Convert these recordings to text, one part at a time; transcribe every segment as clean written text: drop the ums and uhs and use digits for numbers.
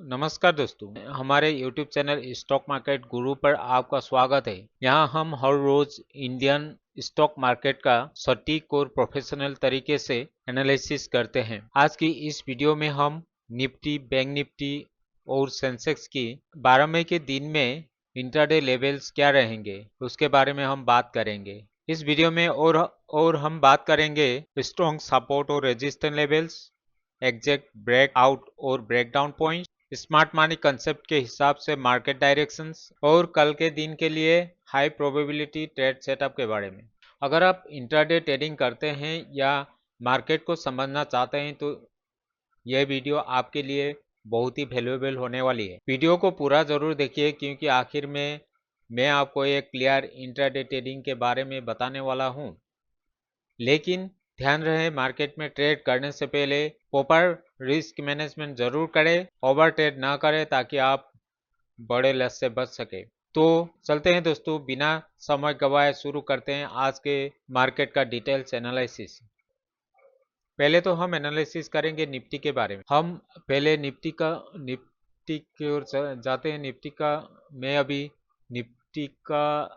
नमस्कार दोस्तों, हमारे YouTube चैनल स्टॉक मार्केट गुरु पर आपका स्वागत है। यहाँ हम हर रोज इंडियन स्टॉक मार्केट का सटीक और प्रोफेशनल तरीके से एनालिसिस करते हैं। आज की इस वीडियो में हम निफ्टी, बैंक निफ्टी और सेंसेक्स की 12 मई के दिन में इंट्राडे लेवल्स क्या रहेंगे, उसके बारे में हम बात करेंगे। इस वीडियो में और हम बात करेंगे स्ट्रॉन्ग सपोर्ट और रेजिस्टेंस लेवल्स, एग्जैक्ट ब्रेकआउट और breakdown point, smart money concept के हिसाब से मार्केट डायरेक्शंस और कल के दिन के लिए हाई प्रोबेबिलिटी ट्रेड सेटअप के बारे में। अगर आप इंट्राडे ट्रेडिंग करते हैं या मार्केट को समझना चाहते हैं तो यह वीडियो आपके लिए बहुत ही वैल्यूएबल होने वाली है। वीडियो को पूरा जरूर देखिए क्योंकि आखिर में मैं आपको एक क्लियर इंट्राडे ट्रेडिंग के बारे में बताने वाला हूं। लेकिन ध्यान रहे, मार्केट में ट्रेड करने से पहले प्रॉपर रिस्क मैनेजमेंट जरूर करें, ओवर ट्रेड ना करें ताकि आप बड़े लॉस से बच सके। तो चलते हैं दोस्तों, बिना समय गवाए शुरू करते हैं आज के मार्केट का डिटेल्स एनालिसिस। पहले तो हम एनालिसिस करेंगे निफ्टी के बारे में। हम पहले निफ्टी की ओर जाते हैं। निफ्टी का मैं अभी निफ्टी का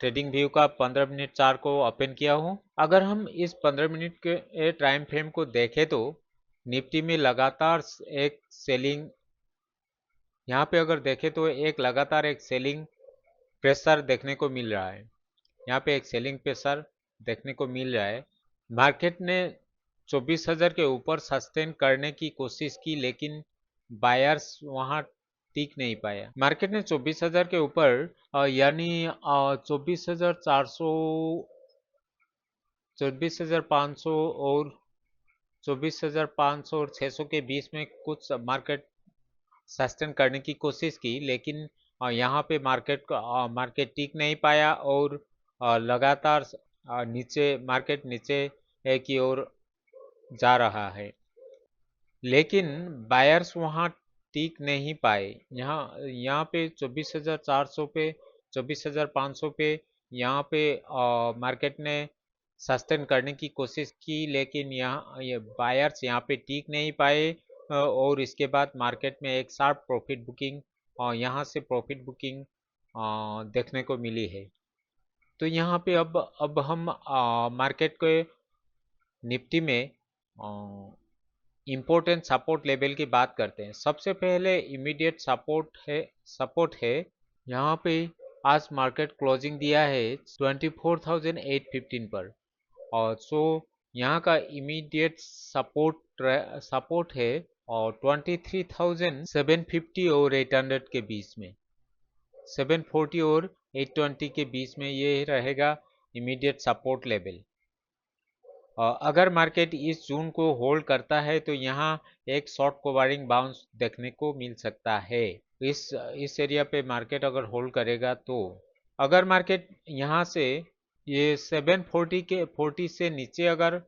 ट्रेडिंग व्यू का 15 मिनट चार्ट को ओपन किया हूँ। अगर हम इस 15 मिनट के टाइम फ्रेम को देखें तो निफ्टी में लगातार एक सेलिंग, यहाँ पे अगर देखें तो एक सेलिंग प्रेशर देखने को मिल रहा है। यहाँ पे एक सेलिंग प्रेशर देखने को मिल रहा है। मार्केट ने 24,000 के ऊपर सस्टेन करने की कोशिश की लेकिन बायर्स वहां टिक नहीं पाया। मार्केट ने 24,000 के ऊपर यानी 24,400, 24,500 और 24,500 और 600 के बीच में कुछ मार्केट सस्टेन करने की कोशिश की लेकिन यहाँ पे मार्केट टिक नहीं पाया और लगातार मार्केट नीचे की ओर जा रहा है। लेकिन बायर्स वहां टिक नहीं पाए। यहाँ पे 24,400 पे, 24,500 पे यहाँ पे मार्केट ने सस्टेन करने की कोशिश की लेकिन ये बायर्स यहाँ पे टिक नहीं पाए और इसके बाद मार्केट में एक शार्प प्रॉफिट बुकिंग, यहाँ से प्रॉफिट बुकिंग देखने को मिली है। तो यहाँ पे अब हम मार्केट के निफ्टी में इम्पोर्टेंट सपोर्ट लेवल की बात करते हैं। सबसे पहले इमीडिएट सपोर्ट है यहाँ पे। आज मार्केट क्लोजिंग दिया है 24,815 पर और यहाँ का इमीडिएट सपोर्ट है और 23,750 और 800 के बीच में, 740 और 820 के बीच में ये रहेगा इमीडिएट सपोर्ट लेवल। अगर मार्केट इस जून को होल्ड करता है तो यहाँ एक शॉर्ट कवरिंग बाउंस देखने को मिल सकता है। इस एरिया पे मार्केट अगर होल्ड करेगा तो अगर मार्केट यहाँ से ये 740 से नीचे अगर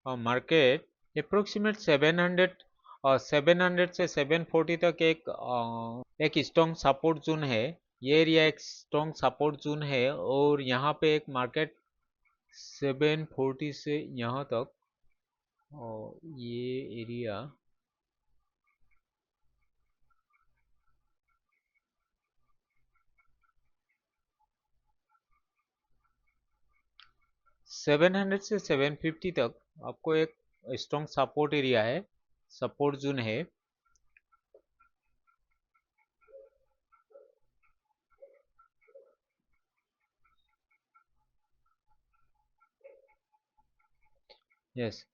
मार्केट अप्रोक्सीमेट 700 और 700 से 740 तक एक स्ट्रॉन्ग सपोर्ट जोन है। ये एरिया एक स्ट्रॉन्ग सपोर्ट जोन है और यहाँ पे एक मार्केट 740 से यहाँ तक और ये एरिया 700 से 750 तक आपको एक स्ट्रॉन्ग सपोर्ट एरिया है, सपोर्ट जोन है। यस,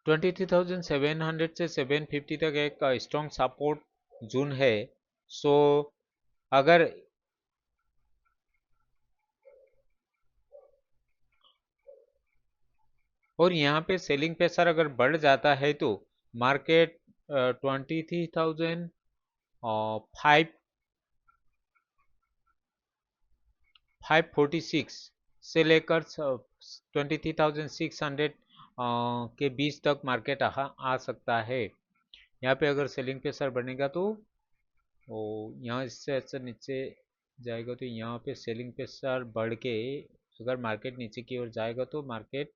23,700 से 750 तक एक स्ट्रॉन्ग सपोर्ट जोन है। सो अगर और यहाँ पे सेलिंग प्रेशर अगर बढ़ जाता है तो मार्केट 23,546 से लेकर 23,600 के बीच तक मार्केट आ सकता है। यहाँ पे अगर सेलिंग प्रेशर बनेगा तो यहाँ इससे अच्छा नीचे जाएगा तो यहाँ पे सेलिंग प्रेशर बढ़ के अगर मार्केट नीचे की ओर जाएगा तो मार्केट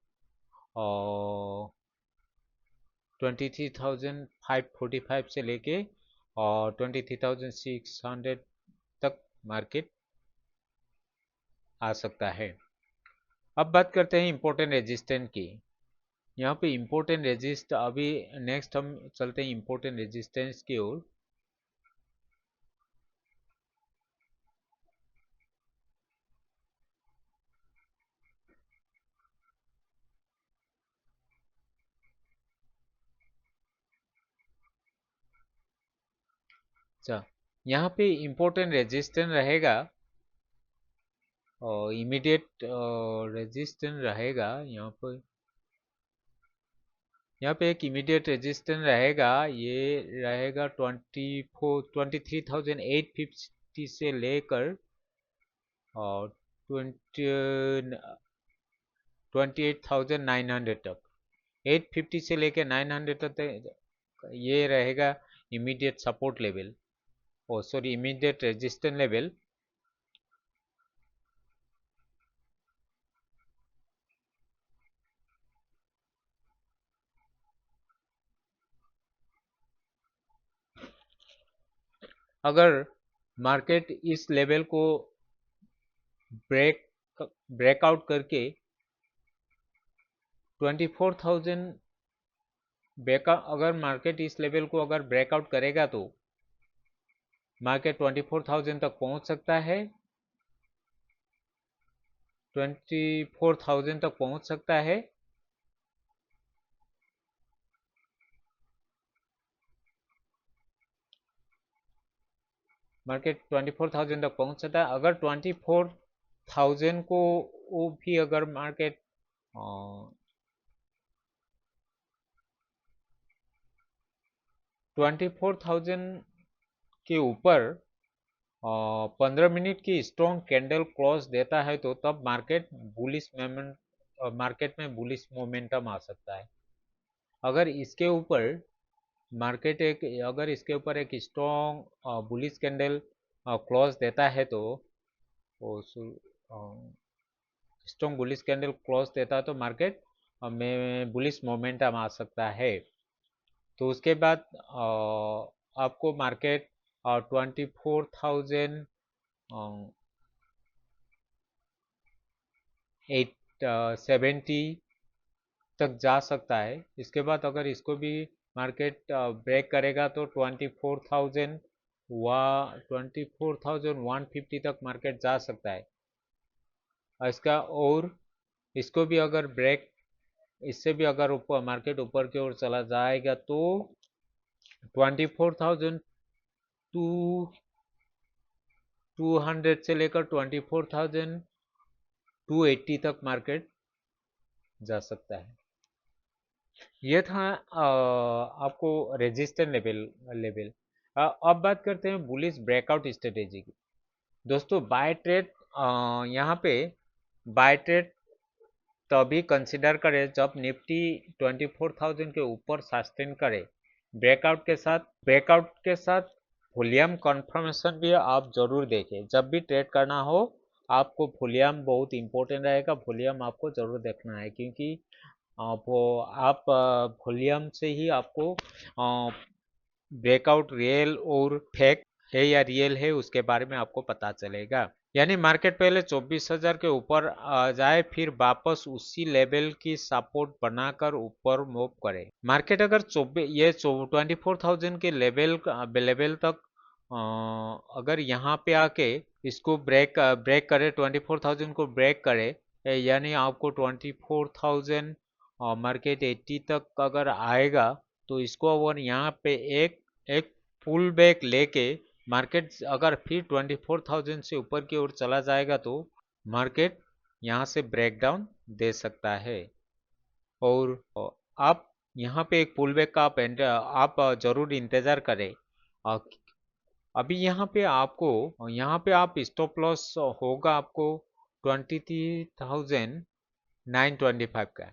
23,545 से लेके और 23,600 तक मार्केट आ सकता है। अब बात करते हैं इम्पोर्टेंट रेजिस्टेंट की। यहाँ पे इम्पोर्टेंट रेजिस्ट अभी नेक्स्ट हम चलते हैं इम्पोर्टेंट रेजिस्टेंस की ओर। अच्छा, यहाँ पे इम्पोर्टेंट रेजिस्टेंस रहेगा और इमीडिएट रेजिस्टेंस रहेगा यहाँ पे एक इमीडिएट रेजिस्टेंस रहेगा, ये रहेगा 23,850 से लेकर और 28,900 तक। 850 से लेकर 900 तक ये रहेगा इमीडिएट सपोर्ट लेवल, ओ सॉरी इमीडिएट रेजिस्टेंस लेवल। अगर मार्केट इस लेवल को ब्रेकआउट करके 24,000 अगर मार्केट इस लेवल को अगर ब्रेकआउट करेगा तो मार्केट 24,000 तक पहुंच सकता है। 24,000 तक पहुंच सकता है। मार्केट 24,000 तक पहुंच सकता है। अगर 24,000 को वो भी अगर मार्केट 24,000 के ऊपर 15 मिनट की स्ट्रॉन्ग कैंडल क्लोज देता है तो तब मार्केट में बुलिश मोमेंटम आ सकता है। अगर इसके ऊपर अगर इसके ऊपर एक स्ट्रॉन्ग बुलिश कैंडल क्लोज देता है तो स्ट्रॉन्ग बुलिश कैंडल क्लोज देता है तो मार्केट में बुलिश मोमेंटम आ सकता है। तो उसके बाद आपको मार्केट 24,870 तक जा सकता है। इसके बाद अगर इसको भी मार्केट ब्रेक करेगा तो 24,150 तक मार्केट जा सकता है इसका। और इसको भी अगर ब्रेक इससे भी अगर ऊपर मार्केट ऊपर की ओर चला जाएगा तो 24,200 से लेकर 24,280 तक मार्केट जा सकता है। ये था आपको रेजिस्टेंस लेवल। अब बात करते हैं बुलिश ब्रेकआउट स्ट्रेटेजी की। दोस्तों बाय ट्रेड यहाँ पे बाय ट्रेड तभी कंसिडर करें जब निफ्टी 24,000 के ऊपर सस्टेन करे। ब्रेकआउट के साथ वॉल्यूम कंफर्मेशन भी आप जरूर देखें। जब भी ट्रेड करना हो आपको वॉल्यूम बहुत इंपॉर्टेंट रहेगा। वॉल्यूम आपको जरूर देखना है क्योंकि आप वॉल्यूम से ही आपको ब्रेकआउट रियल और फेक है या रियल है उसके बारे में आपको पता चलेगा। यानी मार्केट पहले 24,000 के ऊपर आ जाए फिर वापस उसी लेवल की सपोर्ट बनाकर ऊपर मूव करे। मार्केट अगर 24,000 के लेवल तक अगर यहाँ पे आके इसको ब्रेक करे 24,000 को ब्रेक करे यानी आपको 24,000 मार्केट 80 तक अगर आएगा तो इसको अगर यहाँ पे एक पुल बैक लेके मार्केट अगर फिर 24,000 से ऊपर की ओर चला जाएगा तो मार्केट यहाँ से ब्रेकडाउन दे सकता है। और आप यहाँ पे एक पुल बैक का आप जरूर इंतज़ार करें। अभी यहाँ पे आप स्टॉप लॉस होगा आपको 23,925 का।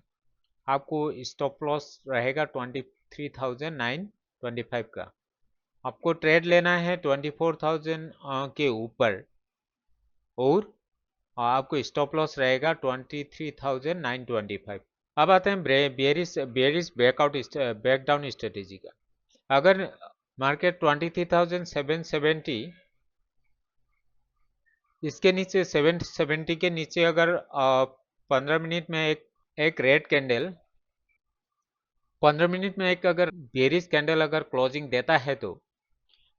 आपको स्टॉप लॉस रहेगा 23,925 का। आपको ट्रेड लेना है 24,000 के ऊपर और आपको स्टॉप लॉस रहेगा 23,925। अब आते हैं बेरिस ब्रेकडाउन स्ट्रेटेजी का। अगर मार्केट 23,770 इसके नीचे 770 के नीचे अगर 15 मिनट में एक रेड कैंडल 15 मिनट में एक अगर बेरिस कैंडल अगर क्लोजिंग देता है तो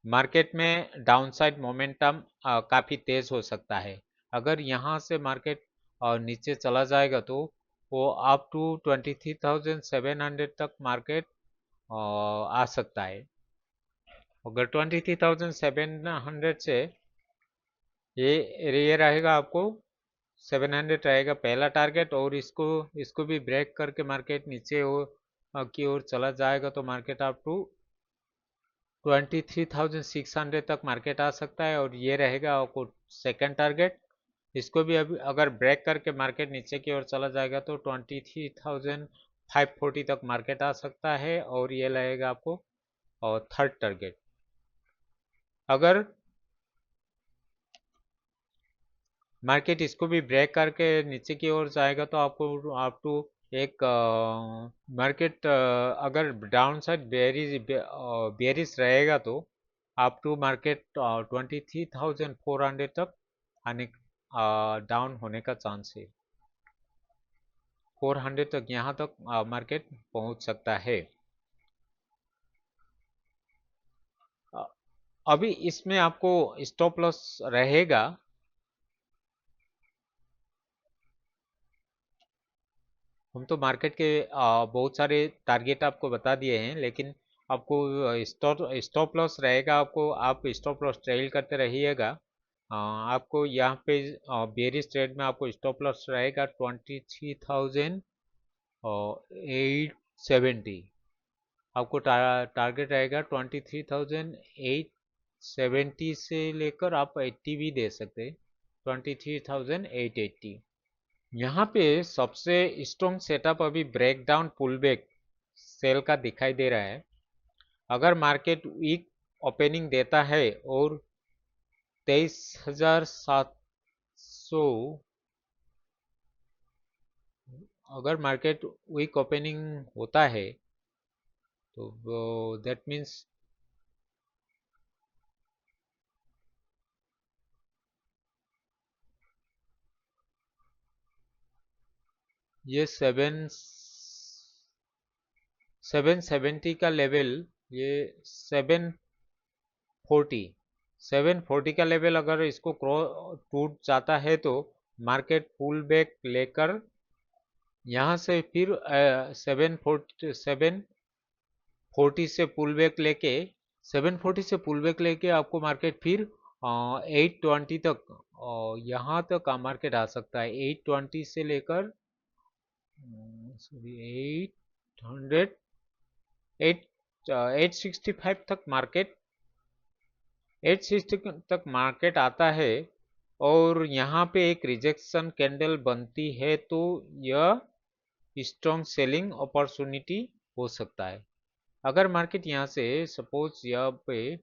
मार्केट में डाउनसाइड मोमेंटम काफ़ी तेज हो सकता है। अगर यहाँ से मार्केट नीचे चला जाएगा तो वो अप टू 23,700 तक मार्केट आ सकता है। अगर 23,700 से ये रहेगा आपको 700 रहेगा पहला टारगेट, और इसको भी ब्रेक करके मार्केट नीचे की ओर चला जाएगा तो मार्केट अप टू 23,600 तक मार्केट आ सकता है, और ये रहेगा आपको सेकंड टारगेट। इसको भी अभी अगर ब्रेक करके मार्केट नीचे की ओर चला जाएगा तो 23,540 तक मार्केट आ सकता है, और ये रहेगा आपको और थर्ड टारगेट। अगर मार्केट इसको भी ब्रेक करके नीचे की ओर जाएगा तो आपको आप टू एक मार्केट अगर डाउन साइड बेरिस रहेगा तो आप टू मार्केट 23,400 तक आने डाउन होने का चांस है। 400 तक यहाँ तक मार्केट पहुँच सकता है। अभी इसमें आपको स्टॉप लॉस रहेगा। हम तो मार्केट के बहुत सारे टारगेट आपको बता दिए हैं, लेकिन आपको स्टॉप लॉस रहेगा। आपको आप स्टॉप लॉस ट्रेल करते रहिएगा। आपको यहाँ पे बेरिस ट्रेड में आपको स्टॉप लॉस रहेगा 23,870। आपको टारगेट रहेगा 23,870 से लेकर आप 80 भी दे सकते हैं, 23,880। यहाँ पे सबसे स्ट्रॉन्ग सेटअप अभी ब्रेकडाउन पुलबैक सेल का दिखाई दे रहा है। अगर मार्केट वीक ओपनिंग देता है और 23,700 अगर मार्केट वीक ओपनिंग होता है तो दैट मीन्स ये 770 का लेवल, ये 740 का लेवल अगर इसको टूट जाता है तो मार्केट पुल बैक लेकर यहाँ से फिर 740 से पुल बैक लेके 740 से पुल बैक लेके आपको मार्केट फिर 820 तक यहाँ तक मार्केट आ सकता है। 820 से लेकर सॉरी 800 865 तक मार्केट 860 तक मार्केट आता है, और यहाँ पे एक रिजेक्शन कैंडल बनती है तो यह स्ट्रॉन्ग सेलिंग अपॉर्चुनिटी हो सकता है। अगर मार्केट यहाँ से सपोज यहाँ पे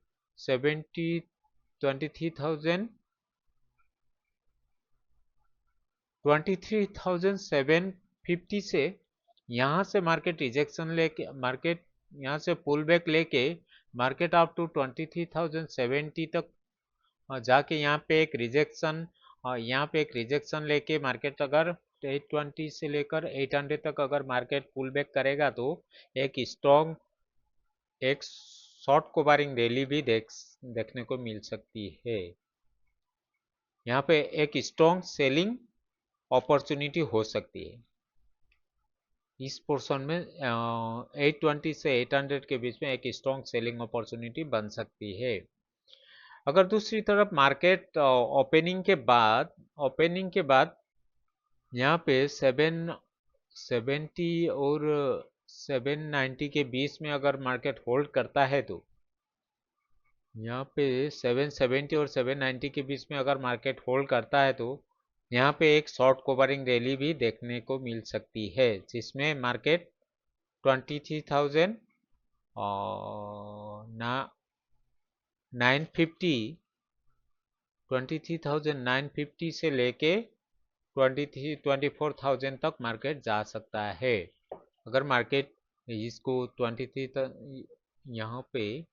23,750 से यहाँ से मार्केट रिजेक्शन लेके मार्केट यहाँ से पुल बैक लेके मार्केट अप टू 23,070 तक जाके यहाँ पे एक रिजेक्शन लेके मार्केट अगर 820 से लेकर 800 तक अगर मार्केट पुल बैक करेगा तो एक शॉर्ट कवरिंग रैली भी देखने को मिल सकती है। यहाँ पे एक स्ट्रॉन्ग सेलिंग अपॉर्चुनिटी हो सकती है इस पोर्शन में। 820 से 800 के बीच में एक स्ट्रॉन्ग सेलिंग अपॉर्चुनिटी बन सकती है। अगर दूसरी तरफ मार्केट ओपनिंग के बाद यहाँ पे 770 और 790 के बीच में अगर मार्केट होल्ड करता है तो यहाँ पे 770 और 790 के बीच में अगर मार्केट होल्ड करता है तो यहाँ पे एक शॉर्ट कवरिंग रैली भी देखने को मिल सकती है, जिसमें मार्केट 23,950 से लेके 24,000 तक मार्केट जा सकता है। अगर मार्केट इसको 23 तक यहाँ पे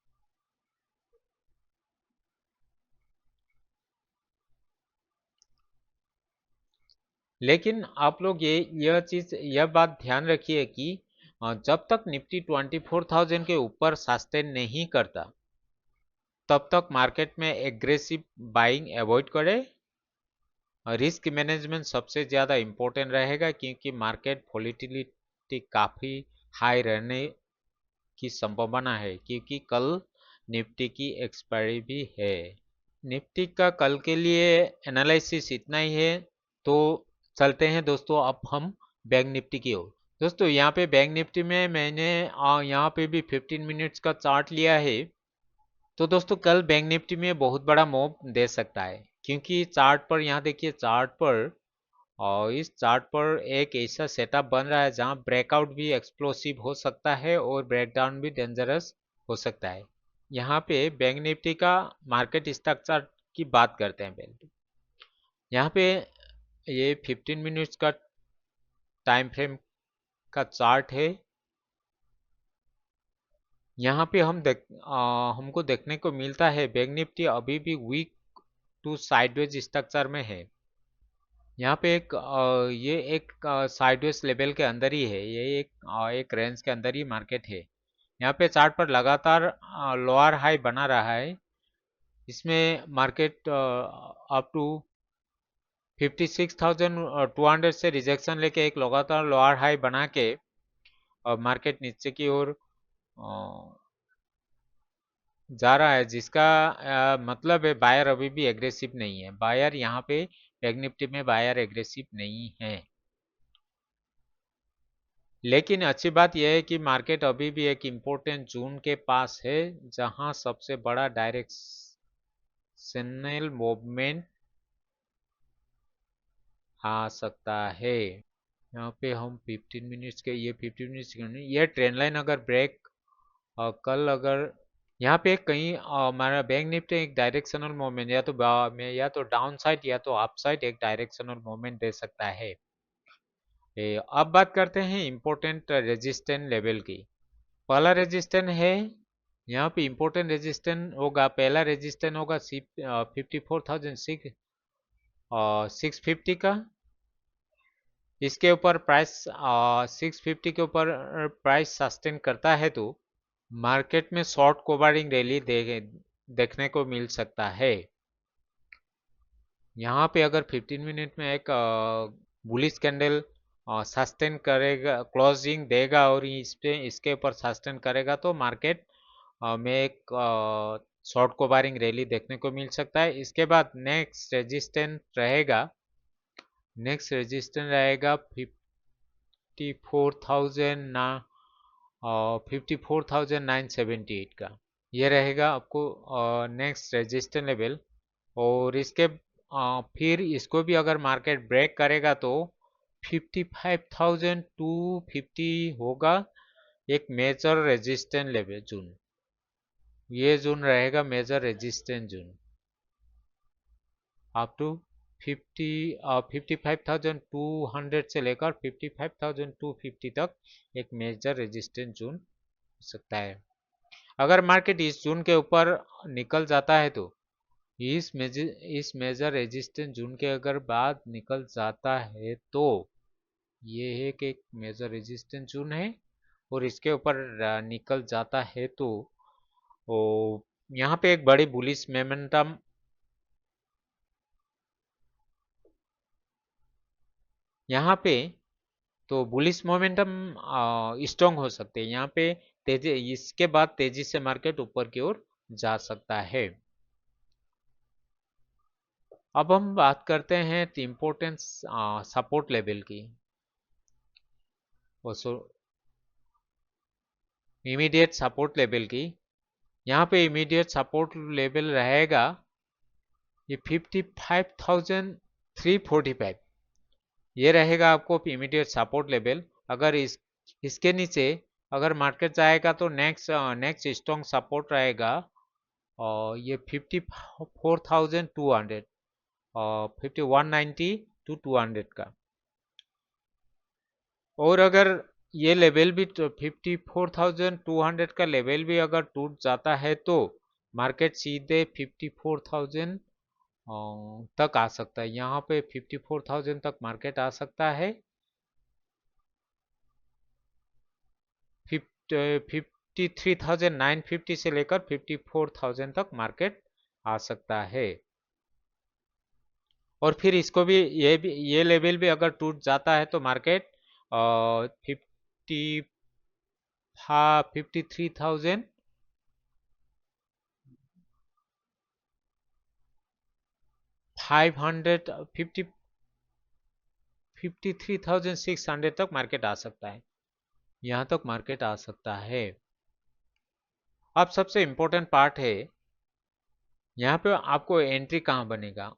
लेकिन आप लोग यह बात ध्यान रखिए कि जब तक निफ्टी 24,000 के ऊपर सस्टेन नहीं करता तब तक मार्केट में एग्रेसिव बाइंग अवॉइड करें। रिस्क मैनेजमेंट सबसे ज़्यादा इम्पोर्टेंट रहेगा क्योंकि मार्केट वोलेटिलिटी काफ़ी हाई रहने की संभावना है, क्योंकि कल निफ्टी की एक्सपायरी भी है। निफ्टी का कल के लिए एनालिसिस इतना ही है। तो चलते हैं दोस्तों अब हम बैंक निफ्टी की ओर। दोस्तों यहाँ पे बैंक निफ्टी में मैंने यहाँ पे भी 15 मिनट्स का चार्ट लिया है। तो दोस्तों कल बैंक निफ्टी में बहुत बड़ा मूव दे सकता है, क्योंकि चार्ट पर यहाँ देखिए, चार्ट पर और इस चार्ट पर एक ऐसा सेटअप बन रहा है जहाँ ब्रेकआउट भी एक्सप्लोसिव हो सकता है और ब्रेकडाउन भी डेंजरस हो सकता है। यहाँ पे बैंक निफ्टी का मार्केट स्ट्रक्चर की बात करते हैं पहले। यहाँ पे ये 15 मिनट्स का टाइम फ्रेम का चार्ट है। यहाँ पे हमको देखने को मिलता है बैंक निफ्टी अभी भी वीक टू साइडवेज स्ट्रक्चर में है। यहाँ पे ये एक साइडवेज लेवल के अंदर ही है, ये एक रेंज के अंदर ही मार्केट है। यहाँ पे चार्ट पर लगातार लोअर हाई बना रहा है। इसमें मार्केट अप टू 56,200 से रिजेक्शन लेके एक लगातार लोअर हाई बना के मार्केट नीचे की ओर जा रहा है, जिसका मतलब है बायर अभी भी एग्रेसिव नहीं है। बायर यहाँ पे बैंक निफ्टी में बायर एग्रेसिव नहीं है। लेकिन अच्छी बात यह है कि मार्केट अभी भी एक इम्पोर्टेंट जोन के पास है जहां सबसे बड़ा डायरेक्शनल मूवमेंट आ सकता है। यहाँ पे हम 15 मिनट्स के ये 15 मिनट्स ये ट्रेंड लाइन अगर ब्रेक कल अगर यहाँ पे कहीं हमारा बैंक निफ्टी एक डायरेक्शनल मूवमेंट या तो डाउन साइड या तो अप साइड एक डायरेक्शनल मूवमेंट दे सकता है। अब बात करते हैं इम्पोर्टेंट रेजिस्टेंट लेवल की। पहला रेजिस्टेंट है, यहाँ पे इम्पोर्टेंट रेजिस्टेंट होगा, पहला रेजिस्टेंट होगा 54,650 का। इसके ऊपर प्राइस 650 के ऊपर प्राइस सस्टेन करता है तो मार्केट में शॉर्ट कवरिंग रैली देखने को मिल सकता है। यहाँ पे अगर 15 मिनट में एक बुलिश कैंडल सस्टेन करेगा, क्लोजिंग देगा और इसके ऊपर सस्टेन करेगा तो मार्केट में एक शॉर्ट कवरिंग रैली देखने को मिल सकता है। इसके बाद नेक्स्ट रेजिस्टेंस रहेगा 54,978 का। ये रहेगा आपको नेक्स्ट रेजिस्टेंस लेवल। और इसके फिर इसको भी अगर मार्केट ब्रेक करेगा तो 55,250 होगा एक मेजर रेजिस्टेंस लेवल जोन। ये जोन रहेगा major resistance zone up to 55,200 से लेकर 55,250 तक एक मेजर रेजिस्टेंस जोन हो सकता है। अगर मार्केट इस जोन के ऊपर निकल जाता है तो इस मेजर रेजिस्टेंस जोन के अगर बाद निकल जाता है तो ये एक मेजर रेजिस्टेंस जोन है और इसके ऊपर निकल जाता है तो यहाँ पे एक बड़ी बुलिश मोमेंटम यहाँ पे तो बुलिश मोमेंटम स्ट्रॉन्ग हो सकते हैं। यहाँ पे तेजी, इसके बाद तेजी से मार्केट ऊपर की ओर जा सकता है। अब हम बात करते हैं इम्पोर्टेंस सपोर्ट लेवल की। इमीडिएट सपोर्ट लेवल की। यहाँ पे इमीडिएट सपोर्ट लेवल रहेगा ये 55,345। ये रहेगा आपको इमीडिएट सपोर्ट लेवल। अगर इसके नीचे अगर मार्केट जाएगा तो नेक्स्ट स्ट्रॉन्ग सपोर्ट रहेगा और ये 54,200 और 5190 टू 200 का। और अगर ये लेवल भी 54,200 का लेवल भी अगर टूट जाता है तो मार्केट सीधे 54,000 तक आ सकता है। यहाँ पे 54,000 तक मार्केट आ सकता है। 53,950 से लेकर 54,000 तक मार्केट आ सकता है। और फिर इसको भी ये लेवल भी अगर टूट जाता है तो मार्केट 53,000 500 53,600 तक मार्केट आ सकता है। यहाँ तक मार्केट आ सकता है। अब सबसे इम्पोर्टेंट पार्ट है, यहाँ पे आपको एंट्री कहाँ बनेगा।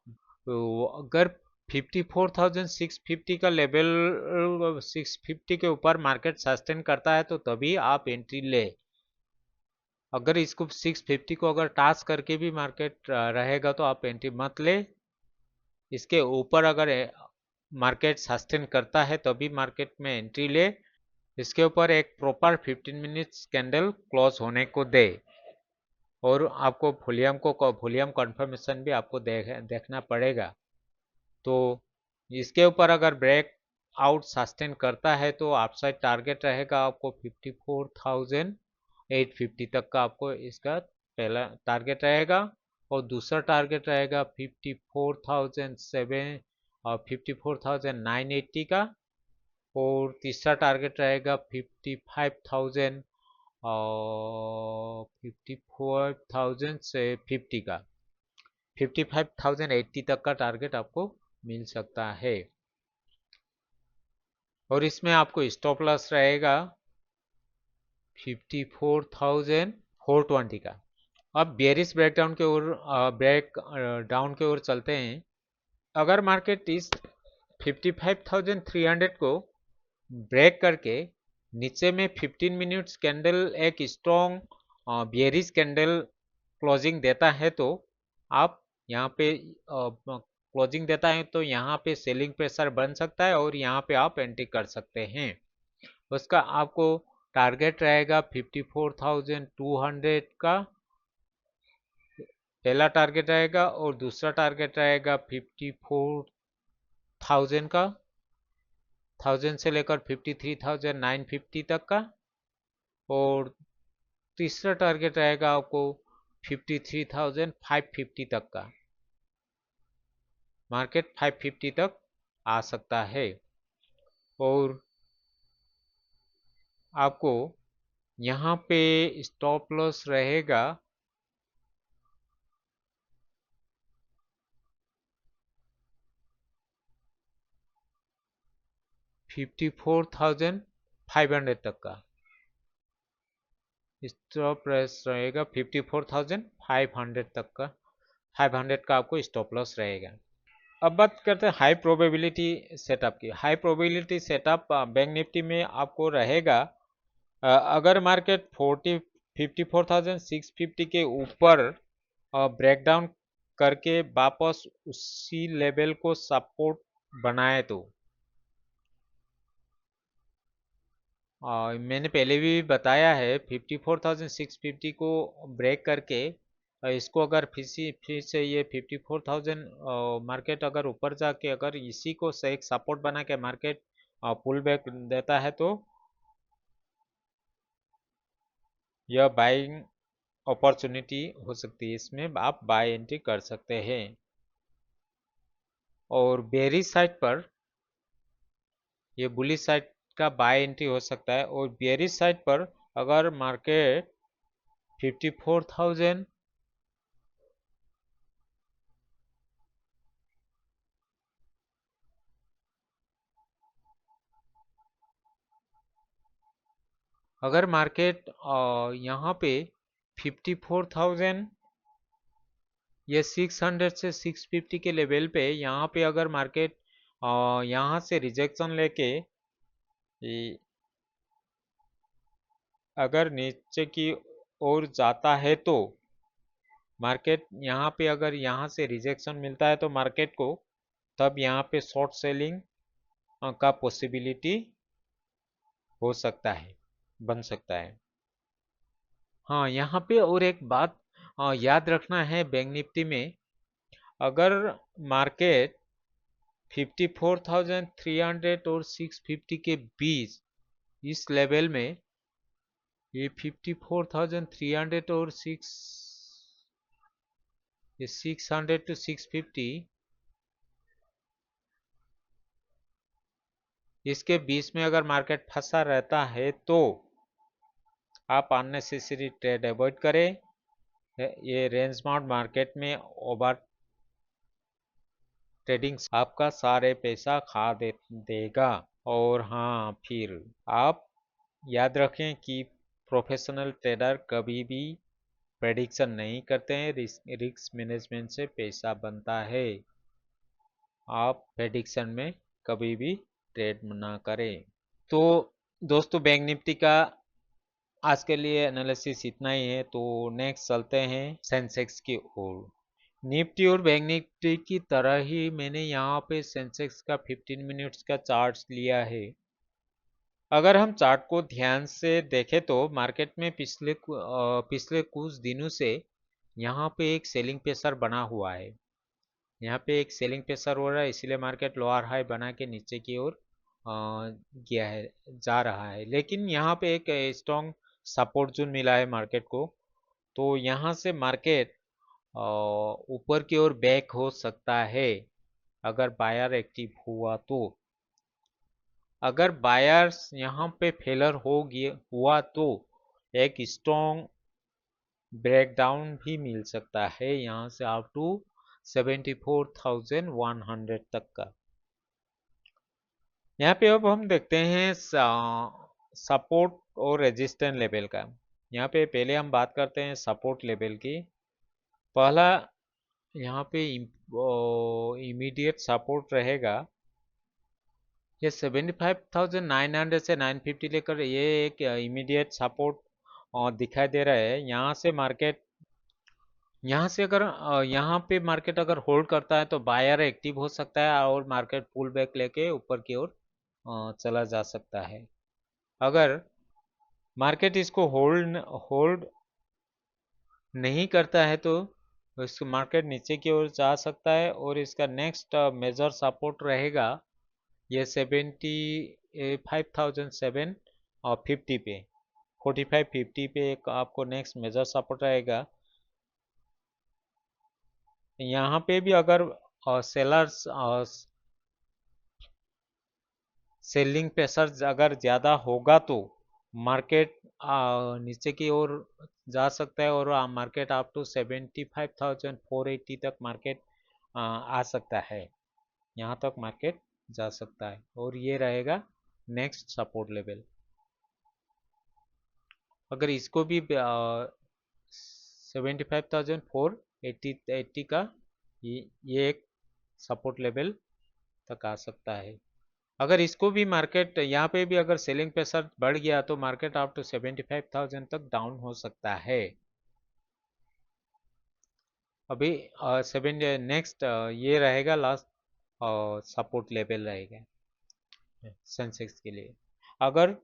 तो अगर 54,650 का लेवल 650 के ऊपर मार्केट सस्टेन करता है तो तभी आप एंट्री ले। अगर इसको 650 को अगर टास्क करके भी मार्केट रहेगा तो आप एंट्री मत ले। इसके ऊपर अगर मार्केट सस्टेन करता है तभी मार्केट में एंट्री ले। इसके ऊपर एक प्रॉपर 15 मिनट्स कैंडल क्लोज होने को दे। और आपको वॉल्यूम कंफर्मेशन भी आपको देखना पड़ेगा। तो इसके ऊपर अगर ब्रेक आउट सस्टेन करता है तो अपसाइड टारगेट रहेगा आपको 54,850 तक का। आपको इसका पहला टारगेट रहेगा। और दूसरा टारगेट रहेगा 54,980 का। और तीसरा टारगेट रहेगा 55,000 से 50 का। 55,080 तक का टारगेट आपको मिल सकता है। और इसमें आपको स्टॉप लॉस रहेगा 54,420 का। अब बेयरिश ब्रेक डाउन के ओर चलते हैं। अगर मार्केट इस 55,300 को ब्रेक करके नीचे में 15 मिनट्स कैंडल एक स्ट्रॉन्ग बेयरिश कैंडल क्लोजिंग देता है तो आप यहाँ पे क्लोजिंग देता है तो यहाँ पे सेलिंग प्रेशर बन सकता है और यहाँ पे आप एंट्री कर सकते हैं। उसका आपको टारगेट रहेगा 54,200 का पहला टारगेट रहेगा। और दूसरा टारगेट रहेगा 54,000 का, 1000 से लेकर 53,950 तक का। और तीसरा टारगेट रहेगा आपको 53,550 तक का। मार्केट 550 तक आ सकता है। और आपको यहाँ पे स्टॉप लॉस रहेगा 54,500 तक का। स्टॉप लॉस रहेगा 54,500 तक का। 500 का आपको स्टॉप लॉस रहेगा। अब बात करते हैं हाई प्रोबेबिलिटी सेटअप की। High probability setup bank Nifty में आपको रहेगा अगर मार्केट 54,650 के ऊपर ब्रेकडाउन करके वापस उसी लेवल को सपोर्ट बनाए तो मैंने पहले भी बताया है 54,650 को ब्रेक करके इसको अगर फिर से ये 54,000 मार्केट अगर ऊपर जाके अगर इसी को से एक सपोर्ट बना के मार्केट पुल बैक देता है तो यह बाइंग अपॉर्चुनिटी हो सकती है। इसमें आप बाय एंट्री कर सकते हैं। और बेरिश साइड पर ये बुलिश साइड का बाय एंट्री हो सकता है। और बेरिश साइड पर अगर मार्केट 54,000 अगर मार्केट यहाँ पे 54,000 या 600 से 650 के लेवल पे यहाँ पे अगर मार्केट यहाँ से रिजेक्शन लेके अगर नीचे की ओर जाता है तो मार्केट यहाँ पे अगर यहाँ से रिजेक्शन मिलता है तो मार्केट को तब यहाँ पे शॉर्ट सेलिंग का पॉसिबिलिटी हो सकता है, बन सकता है। हाँ, यहाँ पे और एक बात याद रखना है, बैंक निफ्टी में अगर मार्केट 54,300 और 650 के बीच इस लेवल में, ये 54,300 और 600 टू 650, इसके बीच में अगर मार्केट फंसा रहता है तो आप अननेसेसरी ट्रेड अवॉइड करें। ये रेंज बाउंड मार्केट में ओवर ट्रेडिंग आपका सारे पैसा खा देगा। और हाँ, फिर आप याद रखें कि प्रोफेशनल ट्रेडर कभी भी प्रेडिक्शन नहीं करते हैं, रिस्क मैनेजमेंट से पैसा बनता है। आप प्रेडिक्शन में कभी भी ट्रेड ना करें। तो दोस्तों, बैंक निफ्टी का आज के लिए एनालिसिस इतना ही है। तो नेक्स्ट चलते हैं सेंसेक्स की ओर। निफ्टी और बैंक निफ्टी की तरह ही मैंने यहाँ पे सेंसेक्स का 15 मिनट्स का चार्ट लिया है। अगर हम चार्ट को ध्यान से देखें तो मार्केट में पिछले कुछ दिनों से यहाँ पे एक सेलिंग प्रेशर बना हुआ है। यहाँ पे एक सेलिंग प्रेशर हो रहा है, इसीलिए मार्केट लोअर हाई बना के नीचे की ओर गया है, जा रहा है। लेकिन यहाँ पे एक स्ट्रॉन्ग सपोर्ट जोन मिला है मार्केट को। तो यहाँ से मार्केट ऊपर की ओर बैक हो सकता है अगर बायर एक्टिव हुआ तो। अगर बायर्स यहाँ पे फेलर हुआ तो एक स्ट्रॉन्ग ब्रेकडाउन भी मिल सकता है यहाँ से अप टू 74,100 तक का। यहाँ पे अब हम देखते हैं सपोर्ट और रेजिस्टेंस लेवल का। यहाँ पे पहले हम बात करते हैं सपोर्ट लेवल की। पहला यहाँ पे इमीडिएट सपोर्ट रहेगा, ये 75,900 से 950 लेकर ये एक इमीडिएट सपोर्ट दिखाई दे रहा है। यहाँ से अगर यहाँ पे मार्केट अगर होल्ड करता है तो बायर एक्टिव हो सकता है और मार्केट पुल बैक लेके ऊपर की ओर चला जा सकता है। अगर मार्केट इसको होल्ड नहीं करता है तो इस मार्केट नीचे की ओर जा सकता है और इसका नेक्स्ट मेजर सपोर्ट रहेगा ये 75,750 पे, 4550 पे एक आपको नेक्स्ट मेजर सपोर्ट रहेगा। यहाँ पे भी अगर सेलर्स सेलिंग प्रेशर अगर ज़्यादा होगा तो मार्केट नीचे की ओर जा सकता है और मार्केट अप टू 75,480 तक मार्केट आ सकता है। यहाँ तक मार्केट जा सकता है और ये रहेगा नेक्स्ट सपोर्ट लेवल। अगर इसको भी 75,480 का ये एक सपोर्ट लेवल तक आ सकता है। अगर इसको भी मार्केट यहाँ पे भी अगर सेलिंग प्रेशर बढ़ गया तो मार्केट अप टू 75,000 तक डाउन हो सकता है। अभी नेक्स्ट ये रहेगा लास्ट सपोर्ट लेवल रहेगा सेंसेक्स के लिए। अगर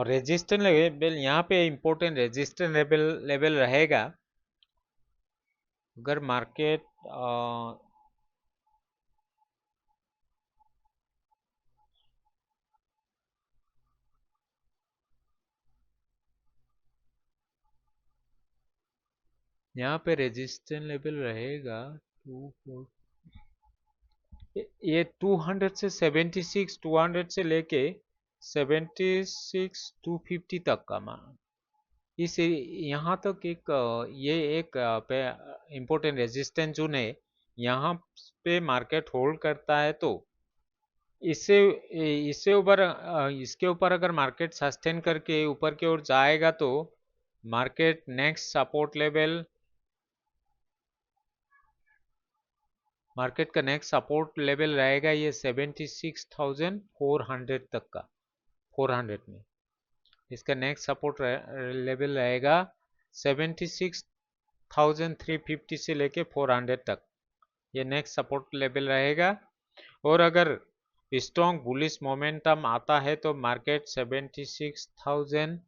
रेजिस्टेंस लेवल यहाँ पे इम्पोर्टेंट रेजिस्टेंस लेवल रहेगा, अगर मार्केट यहाँ पे रेजिस्टेंस लेवल रहेगा 24, ये 200 से 76, 200 से लेके 76 250 तक का मान, इस यहाँ तक एक ये एक इम्पोर्टेंट रेजिस्टेंस जोन है। यहाँ पे मार्केट होल्ड करता है तो इससे इससे ऊपर इसके ऊपर अगर मार्केट सस्टेन करके ऊपर की ओर जाएगा तो market next support level, market का नेक्स्ट सपोर्ट लेवल रहेगा ये 76,400 तक का। 400 में इसका नेक्स्ट सपोर्ट लेवल रहेगा 76,350 से लेके 400 तक, ये नेक्स्ट सपोर्ट लेवल रहेगा। और अगर स्ट्रॉन्ग बुलिश मोमेंटम आता है तो मार्केट 76,000,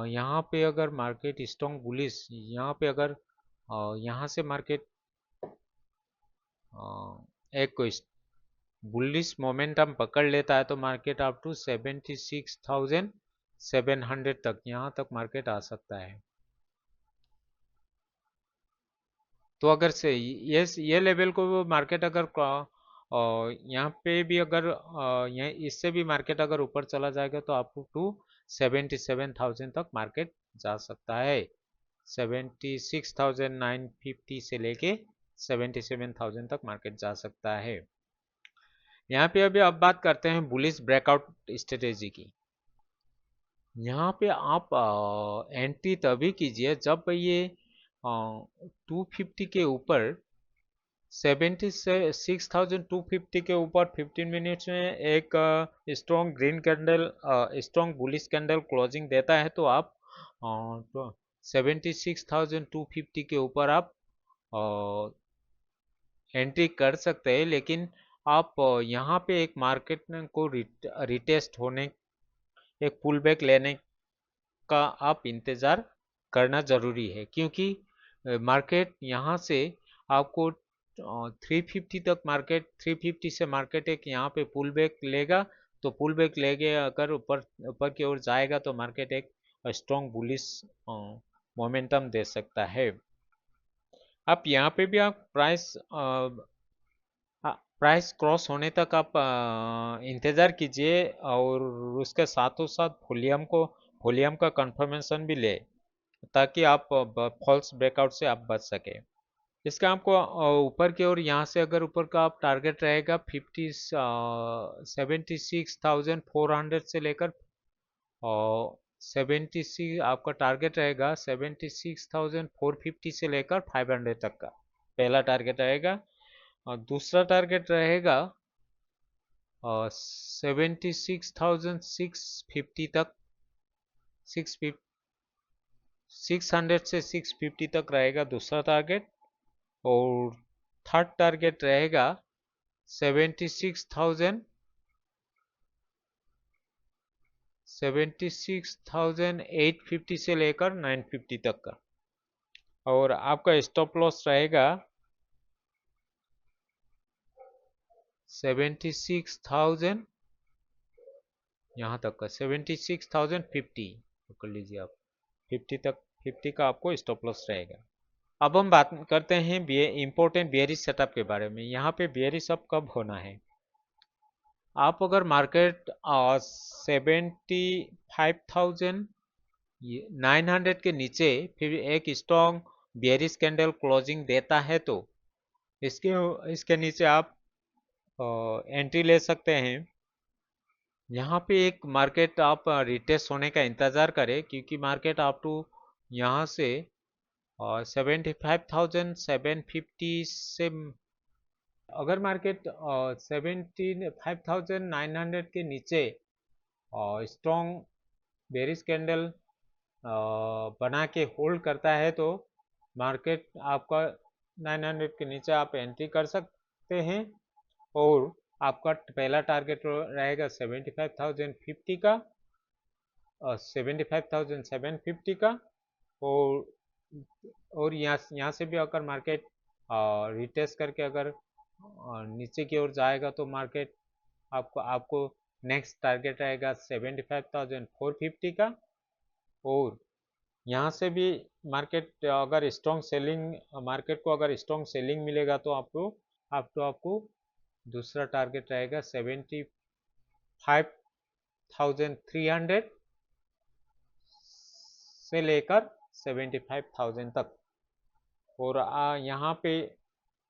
यहाँ पे अगर मार्केट स्ट्रॉन्ग बुलिश, यहाँ पे अगर यहाँ से मार्केट एक बुलिश मोमेंटम पकड़ लेता है तो मार्केट अप टू 76,700 तक, यहाँ तक मार्केट आ सकता है। तो अगर से ये लेवल को मार्केट अगर यहाँ पे भी अगर यहाँ इससे भी मार्केट अगर ऊपर चला जाएगा तो अप टू 77,000 तक मार्केट जा सकता है। 76,950 से लेके 77,000 तक मार्केट जा सकता है। यहाँ पे अभी अब बात करते हैं बुलिश ब्रेकआउट स्ट्रेटेजी की। यहाँ पे आप एंट्री तभी कीजिए जब ये 250 के ऊपर 76,250 के ऊपर 15 मिनट्स में एक strong green candle, strong bullish candle closing देता है तो आप 76,250 के ऊपर आप एंट्री कर सकते हैं। लेकिन आप यहाँ पे एक मार्केट को रिटेस्ट होने, एक पुल बैक लेने का आप इंतज़ार करना ज़रूरी है, क्योंकि मार्केट यहाँ से आपको 350 तक, मार्केट 350 से मार्केट एक यहाँ पे पुल बैक लेगा। तो पुल बैक लेके अगर ऊपर ऊपर की ओर जाएगा तो मार्केट एक स्ट्रॉन्ग बुलिश मोमेंटम दे सकता है। आप यहाँ पे भी आप प्राइस क्रॉस होने तक आप इंतज़ार कीजिए और उसके साथों साथ वॉल्यूम का कंफर्मेशन भी ले, ताकि आप फॉल्स ब्रेकआउट से आप बच सके। इसका आपको ऊपर की ओर यहाँ से अगर ऊपर का आप टारगेट रहेगा 76,400 से लेकर 76, आपका टारगेट रहेगा 76,450 से लेकर 500 तक का पहला टारगेट रहेगा। और दूसरा टारगेट रहेगा 76,650 तक, 600 से 650 तक रहेगा दूसरा टारगेट। और थर्ड टारगेट रहेगा 76,850 से लेकर 950 तक का। और आपका स्टॉप लॉस रहेगा 76,000, यहाँ तक का 76,050 कर लीजिए आप, 50 तक, 50 का आपको स्टॉप लॉस रहेगा। अब हम बात करते हैं इम्पोर्टेंट बेयरिश सेटअप के बारे में। यहाँ पे बेयरिश अप कब होना है। आप अगर मार्केट 75,900 के नीचे फिर एक स्ट्रॉन्ग बेयरिश कैंडल क्लोजिंग देता है तो इसके इसके नीचे आप एंट्री ले सकते हैं। यहाँ पे एक मार्केट आप रिटेस्ट होने का इंतज़ार करें, क्योंकि मार्केट आप टू यहाँ से 75,750 से, अगर मार्केट 75,900 के नीचे स्ट्रॉन्ग बेरिश कैंडल बना के होल्ड करता है तो मार्केट आपका 900 के नीचे आप एंट्री कर सकते हैं। और आपका पहला टारगेट रहेगा 75,050 का, 75,750 का। और यहाँ से भी अगर मार्केट रिटेस्ट करके अगर नीचे की ओर जाएगा तो मार्केट आपको आपको नेक्स्ट टारगेट रहेगा 75,450 का। और यहाँ से भी मार्केट अगर स्ट्रॉन्ग सेलिंग, मार्केट को अगर स्ट्रॉन्ग सेलिंग मिलेगा तो आपको दूसरा टारगेट रहेगा 75,300 से लेकर 75,000 तक। और यहाँ पे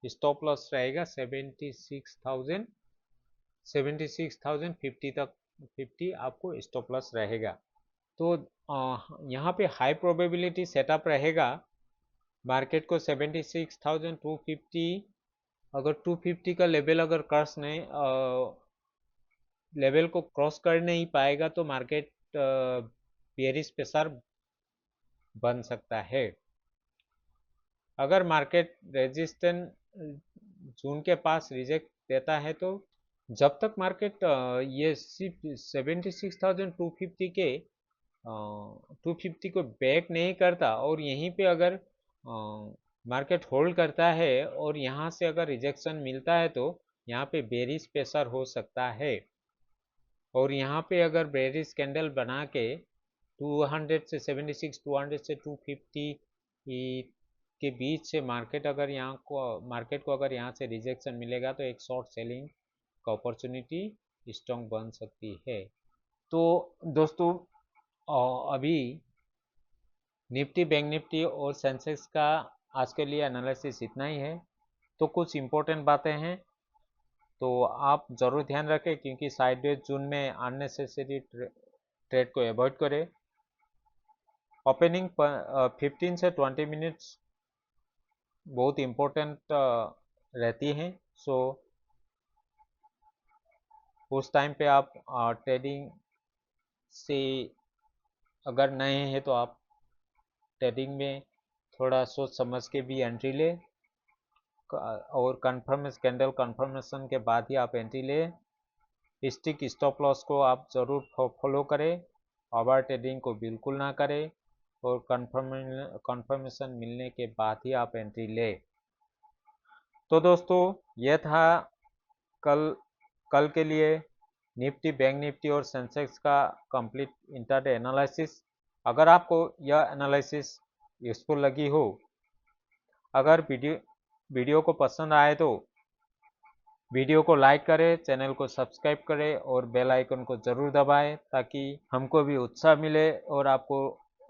स्टॉप लॉस रहेगा 76,050 तक, 50 आपको स्टॉप लॉस रहेगा। तो यहाँ पे हाई प्रोबेबिलिटी सेटअप रहेगा मार्केट को 76,250, अगर 250 का लेवल अगर क्रॉस नहीं, लेवल को क्रॉस कर नहीं पाएगा तो मार्केट बेयरिश प्रेशर बन सकता है। अगर मार्केट रेजिस्टेंस जून के पास रिजेक्ट देता है तो जब तक मार्केट ये सिर्फ 76,250 के 250 को बैक नहीं करता और यहीं पे अगर मार्केट होल्ड करता है और यहाँ से अगर रिजेक्शन मिलता है तो यहाँ पे बेरिश प्रेशर हो सकता है। और यहाँ पे अगर बेरिश कैंडल बना के 200 से 76, 200 से 250 के बीच से मार्केट को अगर यहाँ से रिजेक्शन मिलेगा तो एक शॉर्ट सेलिंग का अपॉर्चुनिटी स्ट्रॉन्ग बन सकती है। तो दोस्तों अभी निफ्टी, बैंक निफ्टी और सेंसेक्स का आज के लिए एनालिसिस इतना ही है। तो कुछ इम्पोर्टेंट बातें हैं तो आप ज़रूर ध्यान रखें, क्योंकि साइडवेज जोन में अननेसेसरी ट्रेड को अवॉइड करें। ओपनिंग 15 से 20 मिनट्स बहुत इम्पोर्टेंट रहती हैं। सो उस टाइम पे आप ट्रेडिंग से अगर नए हैं तो आप ट्रेडिंग में थोड़ा सोच समझ के भी एंट्री ले और कैंडल कंफर्मेशन के बाद ही आप एंट्री ले। स्टिक स्टॉप लॉस को आप ज़रूर फॉलो करें, ओवर ट्रेडिंग को बिल्कुल ना करें और कंफर्मेशन मिलने के बाद ही आप एंट्री ले। तो दोस्तों यह था कल कल के लिए निफ्टी, बैंक निफ्टी और सेंसेक्स का कंप्लीट इंटरडे एनालिसिस। अगर आपको यह एनालिसिस यूजफुल लगी हो, अगर वीडियो को पसंद आए तो वीडियो को लाइक करें, चैनल को सब्सक्राइब करें और बेल आइकन को ज़रूर दबाएं ताकि हमको भी उत्साह मिले और आपको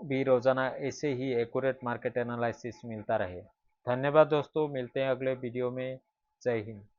भी रोज़ाना ऐसे ही एक्यूरेट मार्केट एनालिसिस मिलता रहे। धन्यवाद दोस्तों, मिलते हैं अगले वीडियो में। जय हिंद।